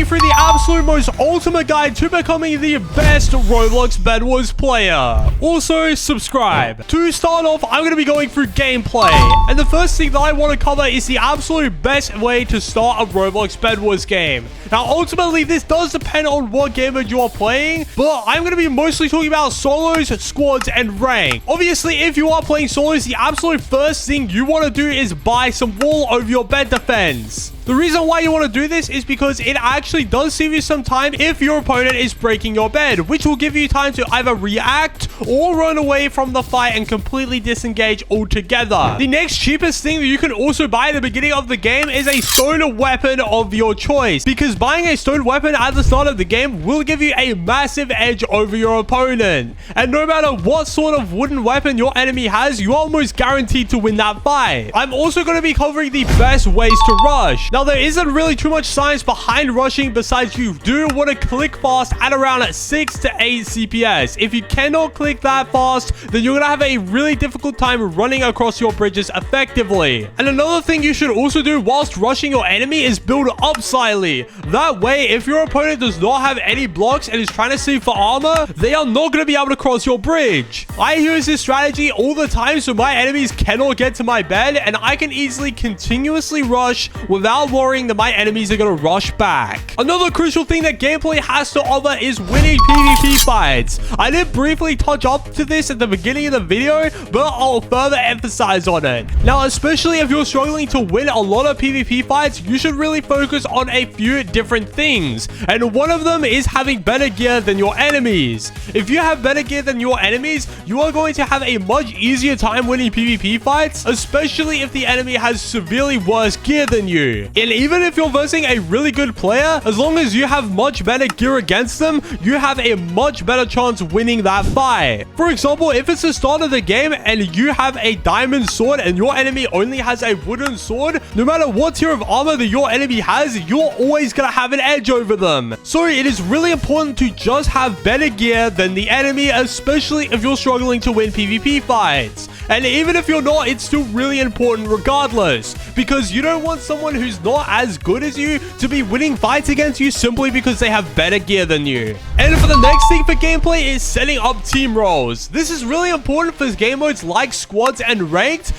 going through the absolute most ultimate guide to becoming the best Roblox Bedwars player. Also, subscribe. To start off, I'm going to be going through gameplay. And the first thing that I want to cover is the absolute best way to start a Roblox Bedwars game. Now, ultimately, this does depend on what game mode you are playing, but I'm going to be mostly talking about solos, squads, and rank. Obviously, if you are playing solos, the absolute first thing you want to do is buy some wall over your bed defense. The reason why you want to do this is because it actually does save you some time if your opponent is breaking your bed, which will give you time to either react or run away from the fight and completely disengage altogether. The next cheapest thing that you can also buy at the beginning of the game is a stone weapon of your choice, because buying a stone weapon at the start of the game will give you a massive edge over your opponent. And no matter what sort of wooden weapon your enemy has, you're almost guaranteed to win that fight. I'm also going to be covering the best ways to rush. Now, there isn't really too much science behind rushing besides you do want to click fast at around 6 to 8 CPS. If you cannot click that fast, then you're going to have a really difficult time running across your bridges effectively. And another thing you should also do whilst rushing your enemy is build up slightly. That way, if your opponent does not have any blocks and is trying to save for armor, they are not going to be able to cross your bridge. I use this strategy all the time so my enemies cannot get to my bed, and I can easily continuously rush without worrying that my enemies are going to rush back. Another crucial thing that gameplay has to offer is winning PvP fights. I did briefly touch up to this at the beginning of the video, but I'll further emphasize on it. Now, especially if you're struggling to win a lot of PvP fights, you should really focus on a few different things. And one of them is having better gear than your enemies. If you have better gear than your enemies, you are going to have a much easier time winning PvP fights, especially if the enemy has severely worse gear than you. And even if you're versing a really good player, as long as you have much better gear against them, you have a much better chance winning that fight. For example, if it's the start of the game and you have a diamond sword and your enemy only has a wooden sword, no matter what tier of armor that your enemy has, you're always gonna have an edge over them. So it is really important to just have better gear than the enemy, especially if you're struggling to win PvP fights. And even if you're not, it's still really important regardless, because you don't want someone who's not as good as you to be winning fights against you simply because they have better gear than you. And for the next thing for gameplay is setting up team roles. This is really important for game modes like squads and ranked,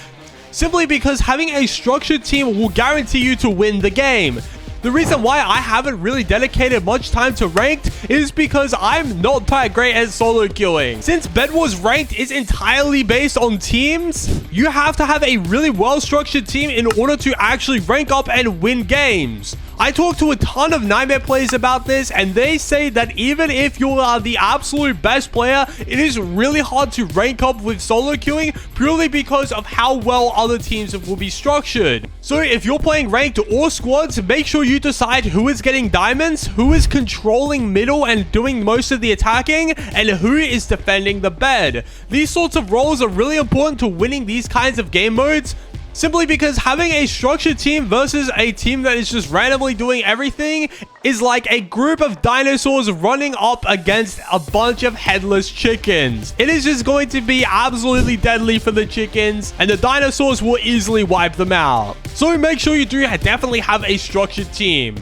simply because having a structured team will guarantee you to win the game. The reason why I haven't really dedicated much time to ranked is because I'm not that great at solo queuing. Since Bedwars ranked is entirely based on teams, you have to have a really well-structured team in order to actually rank up and win games. I talked to a ton of Nightmare players about this, and they say that even if you are the absolute best player, it is really hard to rank up with solo queuing purely because of how well other teams will be structured. So if you're playing ranked or squads, make sure you decide who is getting diamonds, who is controlling middle and doing most of the attacking, and who is defending the bed. These sorts of roles are really important to winning these kinds of game modes, simply because having a structured team versus a team that is just randomly doing everything is like a group of dinosaurs running up against a bunch of headless chickens. It is just going to be absolutely deadly for the chickens, and the dinosaurs will easily wipe them out. So make sure you do definitely have a structured team.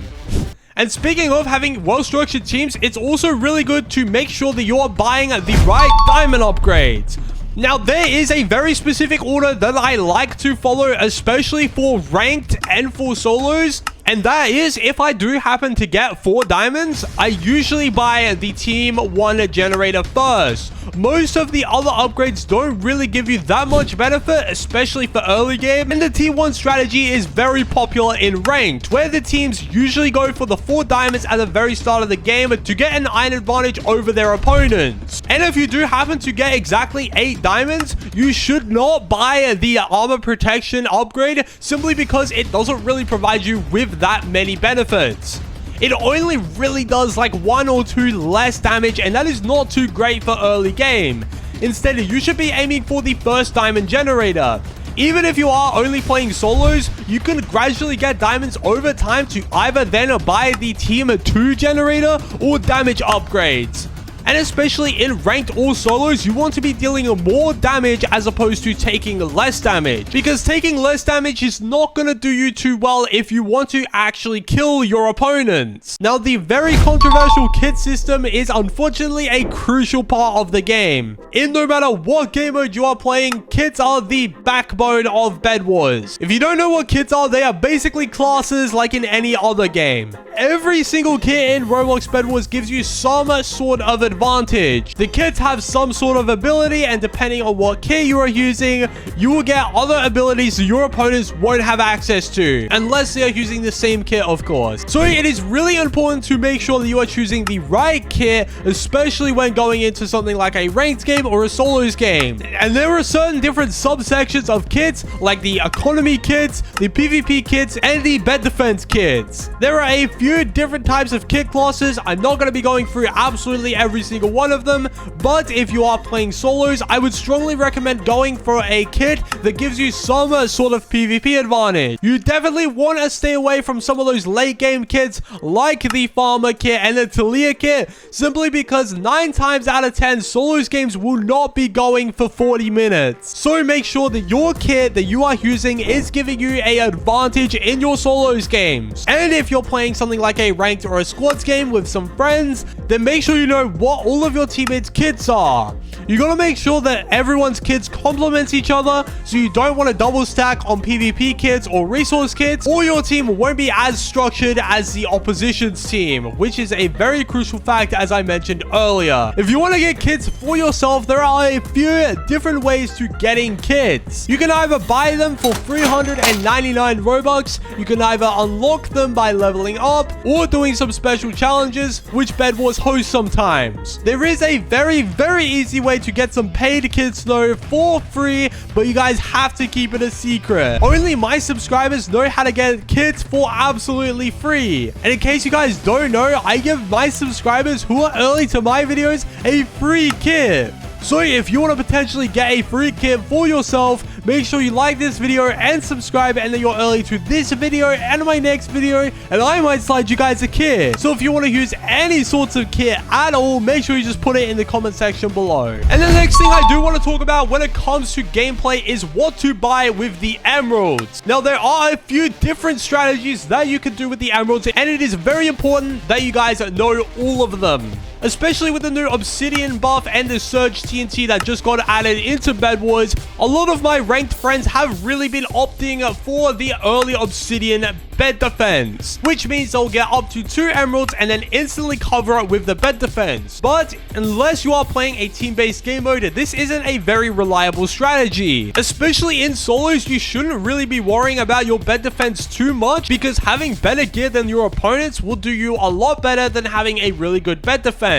And speaking of having well-structured teams, it's also really good to make sure that you're buying the right diamond upgrades. Now, there is a very specific order that I like to follow, especially for ranked and for solos. And that is, if I do happen to get 4 diamonds, I usually buy the Team 1 generator first. Most of the other upgrades don't really give you that much benefit, especially for early game. And the Team 1 strategy is very popular in ranked, where the teams usually go for the 4 diamonds at the very start of the game to get an iron advantage over their opponents. And if you do happen to get exactly 8 diamonds, you should not buy the armor protection upgrade, simply because it doesn't really provide you with that many benefits. It only really does like 1 or 2 less damage, and that is not too great for early game. Instead, you should be aiming for the first diamond generator. Even if you are only playing solos, you can gradually get diamonds over time to either then buy the Team 2 generator or damage upgrades. And especially in ranked or solos, you want to be dealing more damage as opposed to taking less damage, because taking less damage is not going to do you too well if you want to actually kill your opponents. Now, the very controversial kit system is unfortunately a crucial part of the game. In no matter what game mode you are playing, kits are the backbone of Bedwars. If you don't know what kits are, they are basically classes like in any other game. Every single kit in Roblox Bedwars gives you some sort of advantage. The kits have some sort of ability, and depending on what kit you are using, you will get other abilities that your opponents won't have access to, unless they are using the same kit, of course. So it is really important to make sure that you are choosing the right kit, especially when going into something like a ranked game or a solos game. And there are certain different subsections of kits, like the economy kits, the PvP kits, and the bed defense kits. There are a few different types of kit classes. I'm not going to be going through absolutely every single one of them, but if you are playing solos, I would strongly recommend going for a kit that gives you some sort of PvP advantage. You definitely want to stay away from some of those late game kits like the farmer kit and the Talia kit, simply because 9 times out of 10 solos games will not be going for 40 minutes. So make sure that your kit that you are using is giving you an advantage in your solos games. And if you're playing something like a ranked or a squads game with some friends, then make sure you know what all of your teammates' kits are. You gotta make sure that everyone's kits complement each other, so you don't want to double stack on PvP kits or resource kits, or your team won't be as structured as the opposition's team, which is a very crucial fact, as I mentioned earlier. If you want to get kits for yourself, there are a few different ways to getting kits. You can either buy them for 399 Robux, you can either unlock them by leveling up, or doing some special challenges, which Bedwars hosts sometimes. There is a very easy way to get some paid kits though for free, but you guys have to keep it a secret. Only my subscribers know how to get kits for absolutely free. And in case you guys don't know, I give my subscribers who are early to my videos a free kit. So if you want to potentially get a free kit for yourself, make sure you like this video and subscribe, and then you're early to this video and my next video, and I might slide you guys a kit. So if you want to use any sorts of kit at all, make sure you just put it in the comment section below. And the next thing I do want to talk about when it comes to gameplay is what to buy with the emeralds. Now, there are a few different strategies that you can do with the emeralds, and it is very important that you guys know all of them. Especially with the new obsidian buff and the surge TNT that just got added into Bedwars, a lot of my ranked friends have really been opting for the early obsidian bed defense, which means they'll get up to 2 emeralds and then instantly cover it with the bed defense. But unless you are playing a team-based game mode, this isn't a very reliable strategy. Especially in solos, you shouldn't really be worrying about your bed defense too much, because having better gear than your opponents will do you a lot better than having a really good bed defense.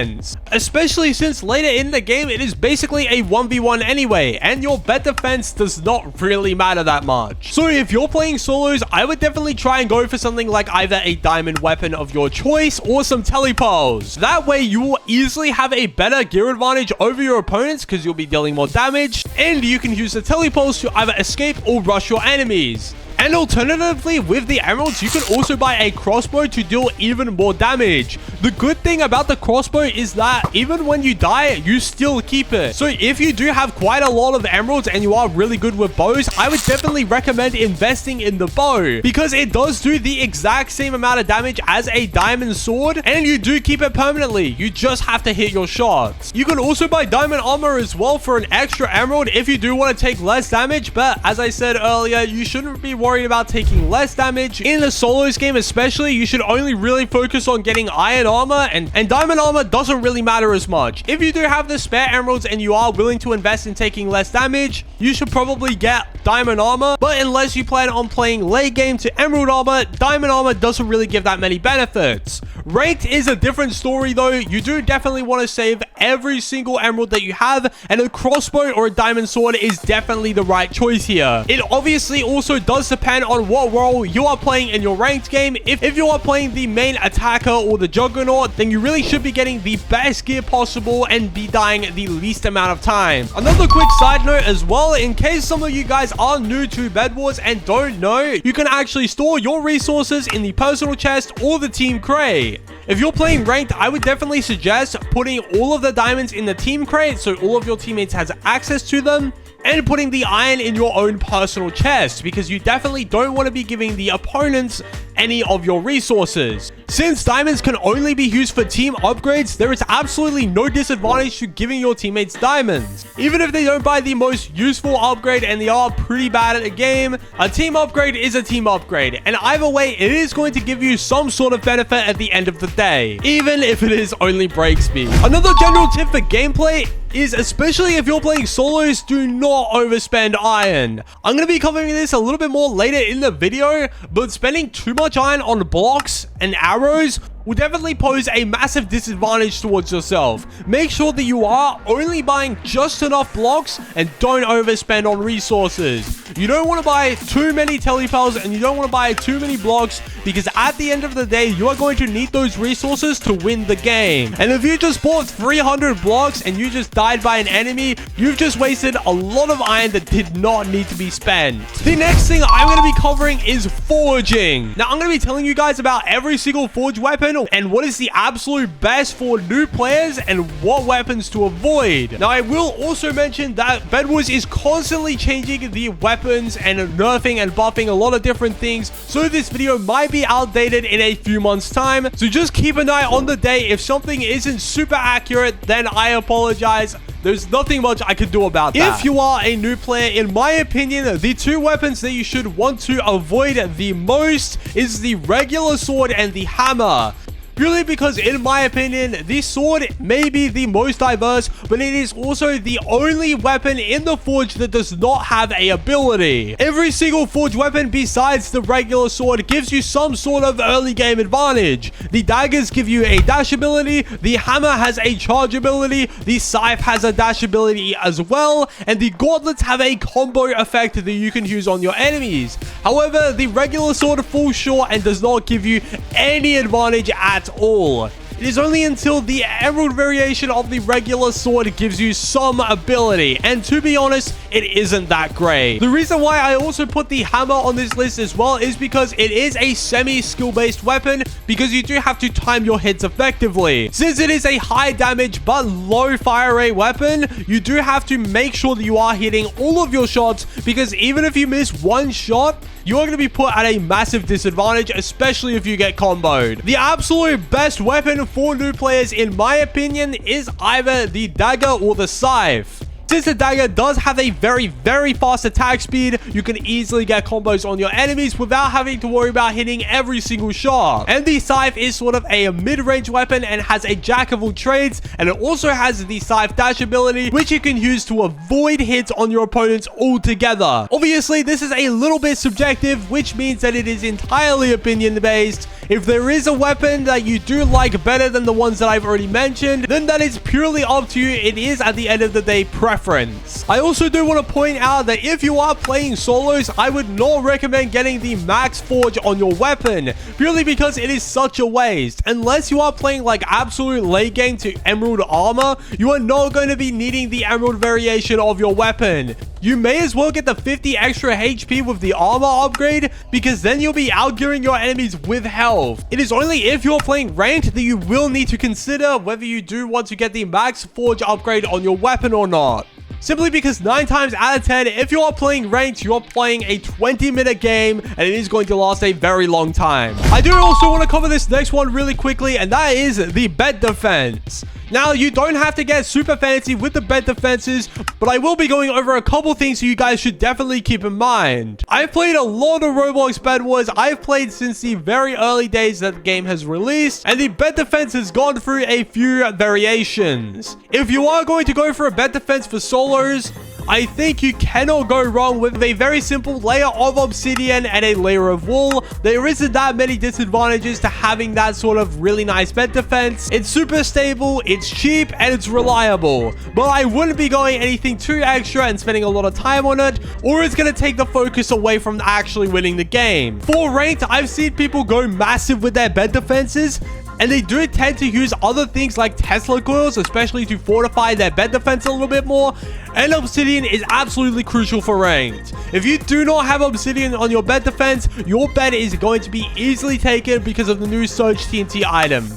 Especially since later in the game, it is basically a 1v1 anyway, and your bed defense does not really matter that much. So if you're playing solos, I would definitely try and go for something like either a diamond weapon of your choice or some telepoles. That way you will easily have a better gear advantage over your opponents, because you'll be dealing more damage, and you can use the telepoles to either escape or rush your enemies. And alternatively, with the emeralds, you can also buy a crossbow to deal even more damage. The good thing about the crossbow is that even when you die, you still keep it. So if you do have quite a lot of emeralds and you are really good with bows, I would definitely recommend investing in the bow, because it does do the exact same amount of damage as a diamond sword, and you do keep it permanently. You just have to hit your shots. You can also buy diamond armor as well for an extra emerald if you do want to take less damage, but as I said earlier, you shouldn't be worried about taking less damage. In a solos game especially, you should only really focus on getting iron armor, and diamond armor doesn't really matter as much. If you do have the spare emeralds and you are willing to invest in taking less damage, you should probably get diamond armor, but unless you plan on playing late game to emerald armor, diamond armor doesn't really give that many benefits. Ranked is a different story though. You do definitely want to save every single emerald that you have, and a crossbow or a diamond sword is definitely the right choice here. It obviously also does depend on what role you are playing in your ranked game. If you are playing the main attacker or the juggernaut, then you really should be getting the best gear possible and be dying the least amount of time. Another quick side note as well, in case some of you guys are new to Bedwars and don't know, you can actually store your resources in the personal chest or the team crate. If you're playing ranked, I would definitely suggest putting all of the diamonds in the team crate so all of your teammates has access to them, and putting the iron in your own personal chest, because you definitely don't want to be giving the opponents any of your resources. Since diamonds can only be used for team upgrades, there is absolutely no disadvantage to giving your teammates diamonds. Even if they don't buy the most useful upgrade and they are pretty bad at the game, a team upgrade is a team upgrade, and either way, it is going to give you some sort of benefit at the end of the day, even if it is only break speed. Another general tip for gameplay is, especially if you're playing solos, do not overspend iron. I'm going to be covering this a little bit more later in the video, but spending too much iron on blocks and arrows will definitely pose a massive disadvantage towards yourself. Make sure that you are only buying just enough blocks and don't overspend on resources. You don't want to buy too many telepels and you don't want to buy too many blocks, because at the end of the day, you are going to need those resources to win the game. And if you just bought 300 blocks and you just died by an enemy, you've just wasted a lot of iron that did not need to be spent. The next thing I'm going to be covering is forging. Now, I'm going to be telling you guys about every single forge weapon and what is the absolute best for new players and what weapons to avoid. Now, I will also mention that Bedwars is constantly changing the weapons and nerfing and buffing a lot of different things, so this video might be outdated in a few months time. So just keep an eye on the day. If something isn't super accurate, then I apologize. There's nothing much I can do about that. If you are a new player, in my opinion, the two weapons that you should want to avoid the most is the regular sword and the hammer. Purely because, in my opinion, this sword may be the most diverse, but it is also the only weapon in the forge that does not have a ability. Every single forge weapon besides the regular sword gives you some sort of early game advantage. The daggers give you a dash ability, the hammer has a charge ability, the scythe has a dash ability as well, and the gauntlets have a combo effect that you can use on your enemies. However, the regular sword falls short and does not give you any advantage at all. It is only until the emerald variation of the regular sword gives you some ability, and to be honest, it isn't that great. The reason why I also put the hammer on this list as well is because it is a semi-skill based weapon, because you do have to time your hits effectively. Since it is a high damage but low fire rate weapon, you do have to make sure that you are hitting all of your shots, because even if you miss one shot, you are going to be put at a massive disadvantage, especially if you get comboed. The absolute best weapon for new players, in my opinion, is either the dagger or the scythe. Since the dagger does have a very, very fast attack speed, you can easily get combos on your enemies without having to worry about hitting every single shot. And the scythe is sort of a mid-range weapon and has a jack of all trades, and it also has the scythe dash ability, which you can use to avoid hits on your opponents altogether. Obviously, this is a little bit subjective, which means that it is entirely opinion-based. If there is a weapon that you do like better than the ones that I've already mentioned, then that is purely up to you. It is, at the end of the day, preference. I also do want to point out that if you are playing solos, I would not recommend getting the max forge on your weapon, purely because it is such a waste. Unless you are playing like absolute late game to emerald armor, you are not going to be needing the emerald variation of your weapon. You may as well get the 50 extra HP with the armor upgrade, because then you'll be outgearing your enemies with health. It is only if you're playing ranked that you will need to consider whether you do want to get the max forge upgrade on your weapon or not. Simply because 9 times out of 10, if you are playing ranked, you are playing a 20-minute game, and it is going to last a very long time. I do also want to cover this next one really quickly, and that is the bed defense. Now, you don't have to get super fancy with the bed defenses, but I will be going over a couple things you guys should definitely keep in mind. I've played a lot of Roblox Bed Wars. I've played since the very early days that the game has released, and the bed defense has gone through a few variations. If you are going to go for a bed defense for solos, I think you cannot go wrong with a very simple layer of obsidian and a layer of wool. There isn't that many disadvantages to having that sort of really nice bed defense. It's super stable, it's cheap, and it's reliable. But I wouldn't be going anything too extra and spending a lot of time on it, or it's going to take the focus away from actually winning the game. For ranked, I've seen people go massive with their bed defenses, and they do tend to use other things like Tesla coils, especially to fortify their bed defense a little bit more. And obsidian is absolutely crucial for ranked. If you do not have obsidian on your bed defense, your bed is going to be easily taken because of the new Surge TNT item.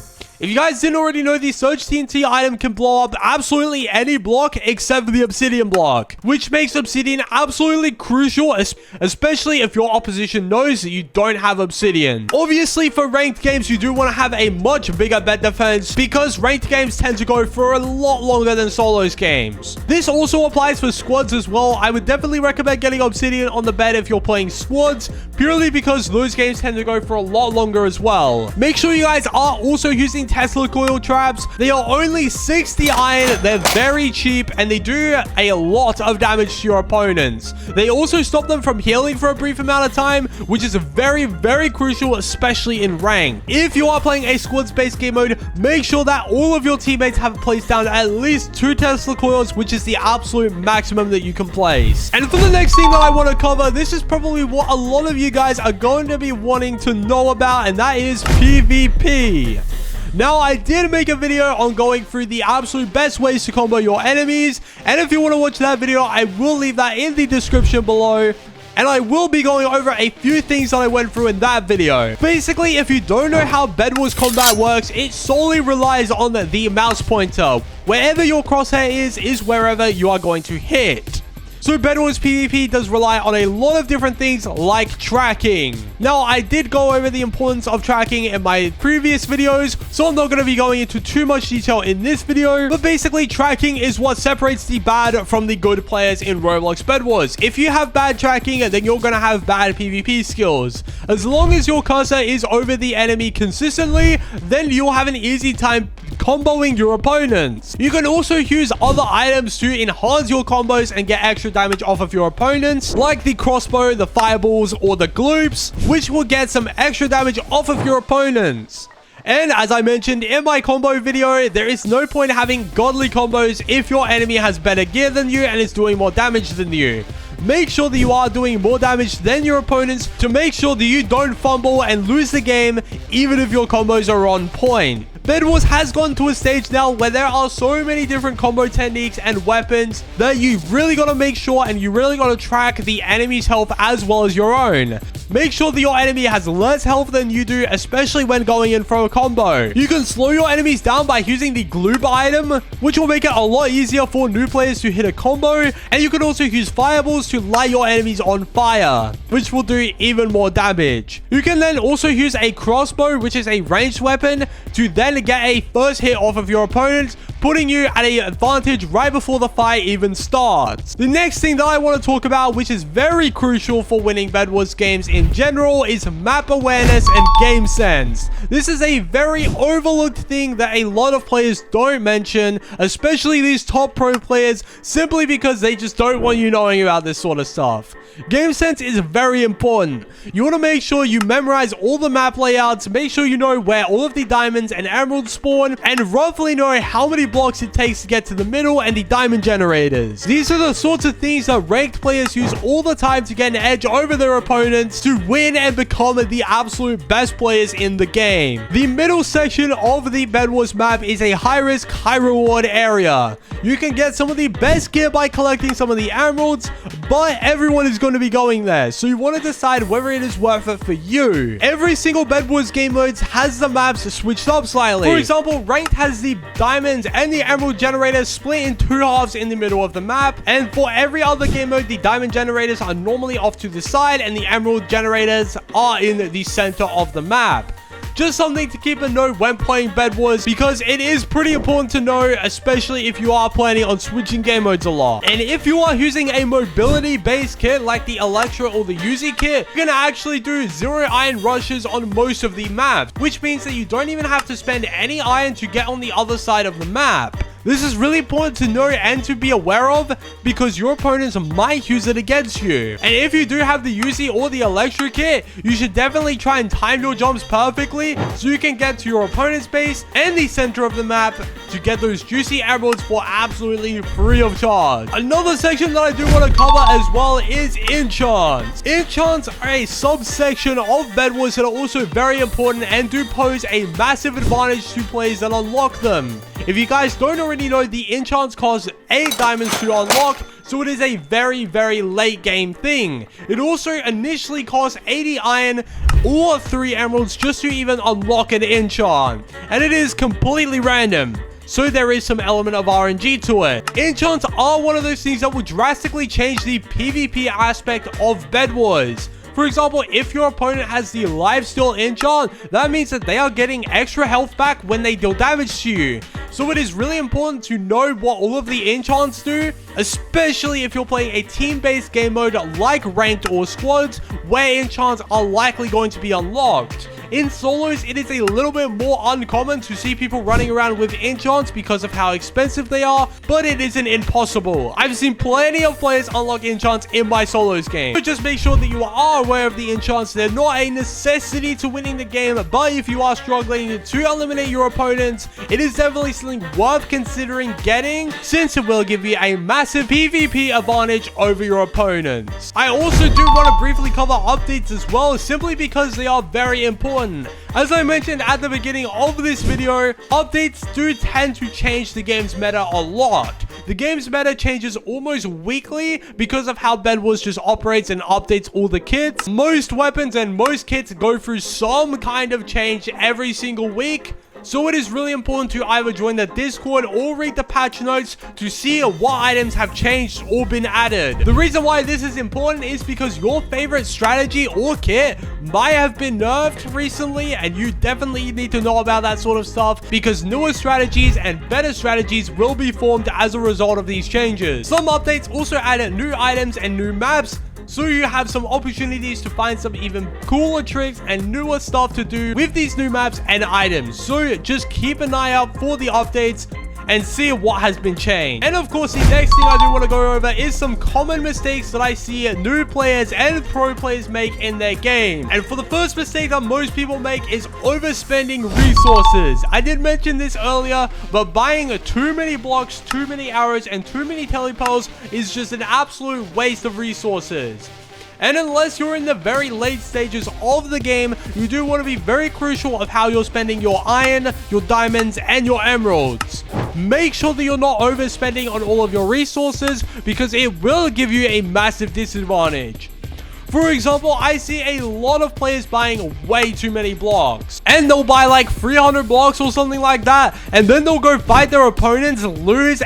If you guys didn't already know, the Surge TNT item can blow up absolutely any block except for the obsidian block, which makes obsidian absolutely crucial, especially if your opposition knows that you don't have obsidian. Obviously, for ranked games, you do want to have a much bigger bed defense because ranked games tend to go for a lot longer than solos games. This also applies for squads as well. I would definitely recommend getting obsidian on the bed if you're playing squads, purely because those games tend to go for a lot longer as well. Make sure you guys are also using Tesla coil traps. They are only 60 iron, they're very cheap, and they do a lot of damage to your opponents. They also stop them from healing for a brief amount of time, which is very, very crucial, especially in rank. If you are playing a squads-based game mode, make sure that all of your teammates have placed down at least 2 Tesla coils, which is the absolute maximum that you can place. And for the next thing that I want to cover, this is probably what a lot of you guys are going to be wanting to know about, and that is PvP. Now, I did make a video on going through the absolute best ways to combo your enemies, and if you want to watch that video, I will leave that in the description below. And I will be going over a few things that I went through in that video. Basically, if you don't know how Bedwars combat works, it solely relies on the mouse pointer. Wherever your crosshair is wherever you are going to hit. So Bedwars PvP does rely on a lot of different things like tracking. Now, I did go over the importance of tracking in my previous videos, so I'm not going to be going into too much detail in this video, but basically tracking is what separates the bad from the good players in Roblox Bedwars. If you have bad tracking, then you're going to have bad PvP skills. As long as your cursor is over the enemy consistently, then you'll have an easy time comboing your opponents. You can also use other items to enhance your combos and get extra damage off of your opponents, like the crossbow, the fireballs, or the gloops, which will get some extra damage off of your opponents. And as I mentioned in my combo video, there is no point having godly combos if your enemy has better gear than you and is doing more damage than you. Make sure that you are doing more damage than your opponents to make sure that you don't fumble and lose the game, even if your combos are on point. Bedwars has gone to a stage now where there are so many different combo techniques and weapons that you really got to make sure and you really got to track the enemy's health as well as your own. Make sure that your enemy has less health than you do, especially when going in for a combo. You can slow your enemies down by using the gloop item, which will make it a lot easier for new players to hit a combo. And you can also use fireballs to light your enemies on fire, which will do even more damage. You can then also use a crossbow, which is a ranged weapon, to then get a first hit off of your opponent, putting you at an advantage right before the fight even starts. The next thing that I want to talk about, which is very crucial for winning Bedwars games in general, is map awareness and game sense. This is a very overlooked thing that a lot of players don't mention, especially these top pro players, simply because they just don't want you knowing about this sort of stuff. Game sense is very important. You want to make sure you memorize all the map layouts, make sure you know where all of the diamonds and emeralds spawn, and roughly know how many blocks it takes to get to the middle and the diamond generators. These are the sorts of things that ranked players use all the time to get an edge over their opponents to win and become the absolute best players in the game. The middle section of the Bedwars map is a high risk, high reward area. You can get some of the best gear by collecting some of the emeralds, but everyone is going to be going there, so you want to decide whether it is worth it for you. Every single Bedwars game modes has the maps switched up slightly. For example, ranked has the diamonds and the emerald generators split in 2 halves in the middle of the map, and for every other game mode, the diamond generators are normally off to the side and the emerald generators are in the center of the map. Just something to keep a note when playing Bedwars, because it is pretty important to know, especially if you are planning on switching game modes a lot. And if you are using a mobility based kit like the Electra or the Uzi kit, you can actually do 0 iron rushes on most of the maps, which means that you don't even have to spend any iron to get on the other side of the map. This is really important to know and to be aware of, because your opponents might use it against you. And if you do have the Uzi or the Electra kit, you should definitely try and time your jumps perfectly so you can get to your opponent's base and the center of the map to get those juicy emeralds for absolutely free of charge. Another section that I do want to cover as well is enchants. Enchants are a subsection of Bedwars that are also very important and do pose a massive advantage to players that unlock them. If you guys don't already know, the enchants cost 8 diamonds to unlock, so it is a very, very late game thing. It also initially costs 80 iron, or 3 emeralds just to even unlock an enchant. And it is completely random. So there is some element of RNG to it. Enchants are one of those things that will drastically change the PvP aspect of Bedwars. For example, if your opponent has the lifesteal enchant, that means that they are getting extra health back when they deal damage to you. So it is really important to know what all of the enchants do, especially if you're playing a team-based game mode like ranked or squads, where enchants are likely going to be unlocked. In solos, it is a little bit more uncommon to see people running around with enchants because of how expensive they are, but it isn't impossible. I've seen plenty of players unlock enchants in my solos game. So just make sure that you are aware of the enchants. They're not a necessity to winning the game, but if you are struggling to eliminate your opponents, it is definitely something worth considering getting, since it will give you a massive PvP advantage over your opponents. I also do want to briefly cover updates as well, simply because they are very important. As I mentioned at the beginning of this video, updates do tend to change the game's meta a lot. The game's meta changes almost weekly because of how Bedwars just operates and updates all the kits. Most weapons and most kits go through some kind of change every single week. So it is really important to either join the Discord or read the patch notes to see what items have changed or been added. The reason why this is important is because your favorite strategy or kit might have been nerfed recently, and you definitely need to know about that sort of stuff because newer strategies and better strategies will be formed as a result of these changes. Some updates also added new items and new maps, so you have some opportunities to find some even cooler tricks and newer stuff to do with these new maps and items. So just keep an eye out for the updates and see what has been changed. And of course, the next thing I do want to go over is some common mistakes that I see new players and pro players make in their game. And for the first mistake that most people make is overspending resources. I did mention this earlier, but buying too many blocks, too many arrows, and too many telepearls is just an absolute waste of resources. And unless you're in the very late stages of the game, you do want to be very crucial of how you're spending your iron, your diamonds, and your emeralds. Make sure that you're not overspending on all of your resources because it will give you a massive disadvantage. For example, I see a lot of players buying way too many blocks. And they'll buy like 300 blocks or something like that. And then they'll go fight their opponents, lose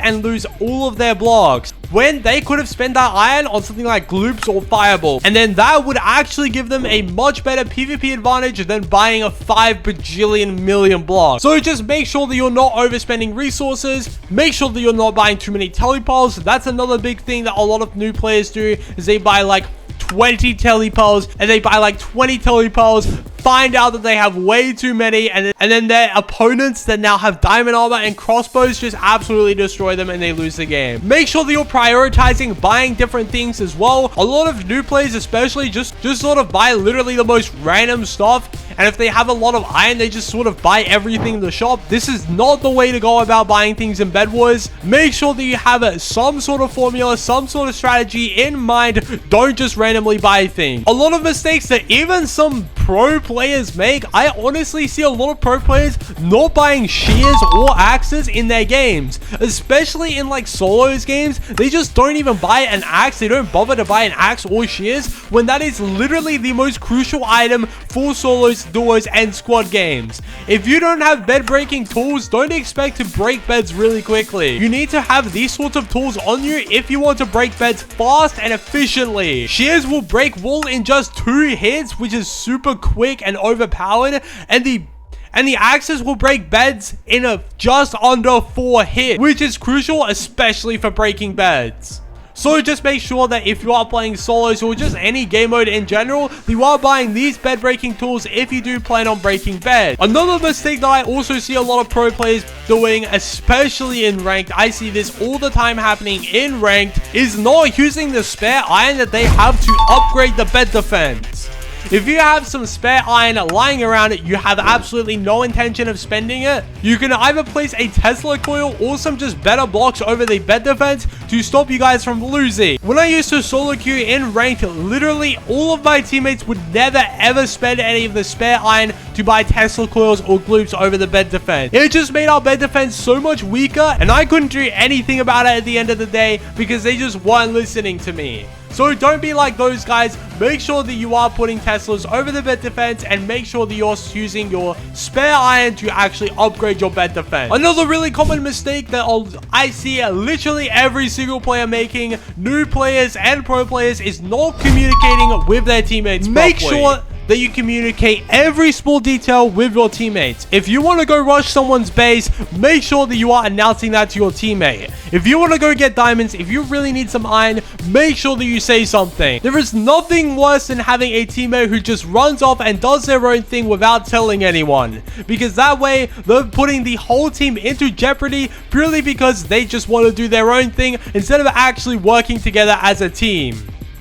all of their blocks, when they could have spent that iron on something like gloops or fireball. And then that would actually give them a much better PvP advantage than buying a 5 bajillion million blocks. So just make sure that you're not overspending resources. Make sure that you're not buying too many telepearls. That's another big thing that a lot of new players do, is they buy like 20 telepearls, and they buy like 20 telepearls, find out that they have way too many, and then their opponents that now have diamond armor and crossbows just absolutely destroy them and they lose the game. Make sure that you're prioritizing buying different things as well. A lot of new players especially just sort of buy literally the most random stuff, and if they have a lot of iron, they just sort of buy everything in the shop. This is not the way to go about buying things in Bedwars. Make sure that you have some sort of formula, some sort of strategy in mind. Don't just randomly buy things. A lot of mistakes that even some pro players make. I honestly see a lot of pro players not buying shears or axes in their games, especially in like solos games. They just don't even buy an axe. They don't bother to buy an axe or shears when that is literally the most crucial item for solos, duos, and squad games. If you don't have bed breaking tools, don't expect to break beds really quickly. You need to have these sorts of tools on you if you want to break beds fast and efficiently. Shears will break wool in just 2 hits, which is super quick and overpowered, and the axes will break beds in just under 4 hits, which is crucial, especially for breaking beds. So just make sure that if you are playing solos or just any game mode in general, you are buying these bed breaking tools if you do plan on breaking bed. Another mistake that I also see a lot of pro players doing, especially in ranked, I see this all the time happening in ranked, is not using the spare iron that they have to upgrade the bed defense. If you have some spare iron lying around, you have absolutely no intention of spending it, you can either place a Tesla coil or some just better blocks over the bed defense to stop you guys from losing. When I used to solo queue in ranked, literally all of my teammates would never ever spend any of the spare iron to buy Tesla coils or gloops over the bed defense. It just made our bed defense so much weaker, and I couldn't do anything about it at the end of the day because they just weren't listening to me. So don't be like those guys. Make sure that you are putting Teslas over the bed defense, and make sure that you're using your spare iron to actually upgrade your bed defense. Another really common mistake that I see literally every single player making, new players and pro players, is not communicating with their teammates properly. Make sure that you communicate every small detail with your teammates. If you want to go rush someone's base, make sure that you are announcing that to your teammate. If you want to go get diamonds, if you really need some iron, make sure that you say something. There is nothing worse than having a teammate who just runs off and does their own thing without telling anyone, because that way they're putting the whole team into jeopardy purely because they just want to do their own thing instead of actually working together as a team.